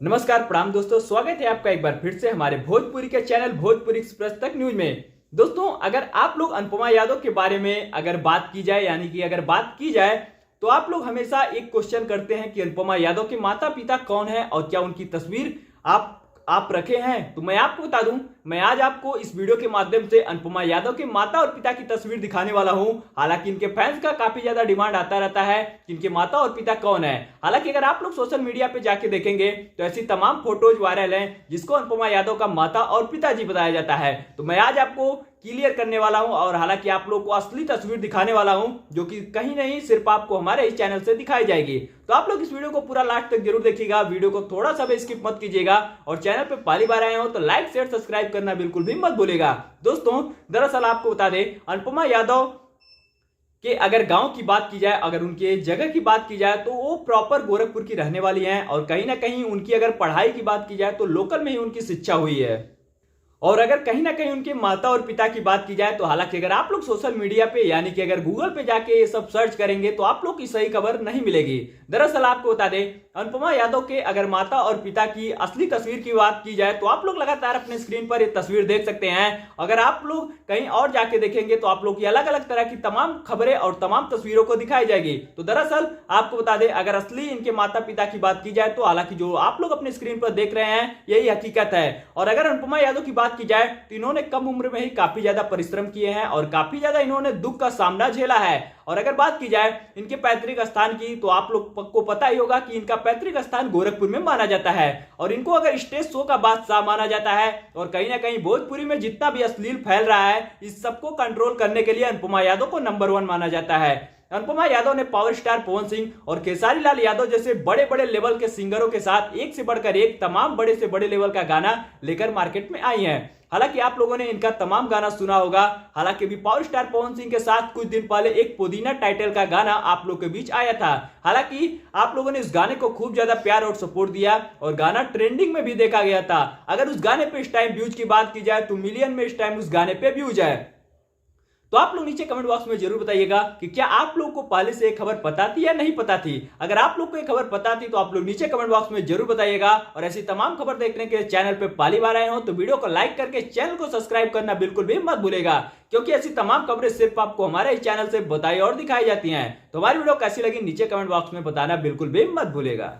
नमस्कार प्रणाम दोस्तों, स्वागत है आपका एक बार फिर से हमारे भोजपुरी के चैनल भोजपुरी एक्सप्रेस तक न्यूज में। दोस्तों, अगर आप लोग अनुपमा यादव के बारे में अगर बात की जाए अगर बात की जाए तो आप लोग हमेशा एक क्वेश्चन करते हैं कि अनुपमा यादव के माता पिता कौन है और क्या उनकी तस्वीर आप रखे हैं। तो मैं आपको बता दूं, मैं आज आपको इस वीडियो के माध्यम से अनुपमा यादव के माता और पिता की तस्वीर दिखाने वाला हूं। हालांकि इनके फैंस का काफी ज्यादा डिमांड आता रहता है कि इनके माता और पिता कौन है। हालांकि अगर आप लोग सोशल मीडिया पे जाके देखेंगे तो ऐसी तमाम फोटोज वायरल हैं जिसको अनुपमा यादव का माता और पिताजी बताया जाता है। तो मैं आज आपको क्लियर करने वाला हूं और हालांकि आप लोग को असली तस्वीर दिखाने वाला हूं जो कि कहीं नहीं सिर्फ आपको हमारे इस चैनल से दिखाई जाएगी। तो आप लोग इस वीडियो को पूरा लास्ट तक जरूर देखिएगा, वीडियो को थोड़ा सा भी स्किप मत कीजिएगा और चैनल पे पहली बार आए हो तो लाइक शेयर सब्सक्राइब करना बिल्कुल भी मत भूलिएगा। दोस्तों, दरअसल आपको बता दें, अनुपमा यादव कि अगर गांव की बात की जाए, अगर उनके जगह की बात की जाए तो वो प्रॉपर गोरखपुर की रहने वाली हैं और कहीं ना कहीं उनकी अगर पढ़ाई की बात की जाए तो लोकल में ही उनकी शिक्षा हुई है। और अगर कहीं ना कहीं उनके माता और पिता की बात की जाए तो हालांकि अगर आप लोग सोशल मीडिया पे अगर गूगल पे जाके ये सब सर्च करेंगे तो आप लोग की सही खबर नहीं मिलेगी। दरअसल आपको बता दें, अनुपमा यादव के अगर माता और पिता की असली तस्वीर की बात की जाए तो आप लोग लगातार अपने स्क्रीन पर ये तस्वीर देख सकते हैं। अगर आप लोग कहीं और जाके देखेंगे तो आप लोग की अलग अलग तरह की तमाम खबरें और तमाम तस्वीरों को दिखाई जाएगी। तो दरअसल आपको बता दें, अगर असली इनके माता पिता की बात की जाए तो हालांकि जो आप लोग अपने स्क्रीन पर देख रहे हैं यही हकीकत है। और अगर अनुपमा यादव की बात की जाए तो इन्होंने कम उम्र में ही काफी ज्यादा परिश्रम किए हैं और काफी ज्यादा इन्होंने दुख का सामना झेला है। और अगर बात की जाए इनके पैतृक स्थान की तो आप लोग को पता ही होगा कि इनका पैतृक स्थान गोरखपुर में माना जाता है और इनको अगर स्टेज शो का बादशाह माना जाता है। और कहीं ना कहीं भोजपुरी में जितना भी अश्लील फैल रहा है इस सबको कंट्रोल करने के लिए अनुपमा यादव को नंबर 1 माना जाता है। अनुपमा यादव ने पावर स्टार पवन सिंह और खेसारी लाल यादव जैसे बड़े बड़े लेवल के सिंगरों के साथ एक से बढ़कर एक तमाम बड़े से बड़े लेवल का गाना लेकर मार्केट में आई हैं। हालांकि आप लोगों ने इनका तमाम गाना सुना होगा। हालांकि भी पावर स्टार पवन सिंह के साथ कुछ दिन पहले एक पुदीना टाइटल का गाना आप लोग के बीच आया था। हालांकि आप लोगों ने इस गाने को खूब ज्यादा प्यार और सपोर्ट दिया और गाना ट्रेंडिंग में भी देखा गया था। अगर उस गाने पे इस टाइम व्यूज की बात की जाए तो मिलियन में इस टाइम उस गाने पे व्यूज है। तो आप लोग नीचे कमेंट बॉक्स में जरूर बताइएगा कि क्या आप लोगों को पहले से ये खबर पता थी या नहीं पता थी। अगर आप लोग को ये खबर पता थी तो आप लोग नीचे कमेंट बॉक्स में जरूर बताइएगा। और ऐसी तमाम खबर देखने के चैनल पे पहली बार आए हो तो वीडियो को लाइक करके चैनल को सब्सक्राइब करना बिल्कुल भी मत भूलेगा, क्योंकि ऐसी तमाम खबरें सिर्फ आपको हमारे इस चैनल से बताई और दिखाई जाती हैं। तो हमारी वीडियो कैसी लगी नीचे कमेंट बॉक्स में बताना बिल्कुल भी मत भूलेगा।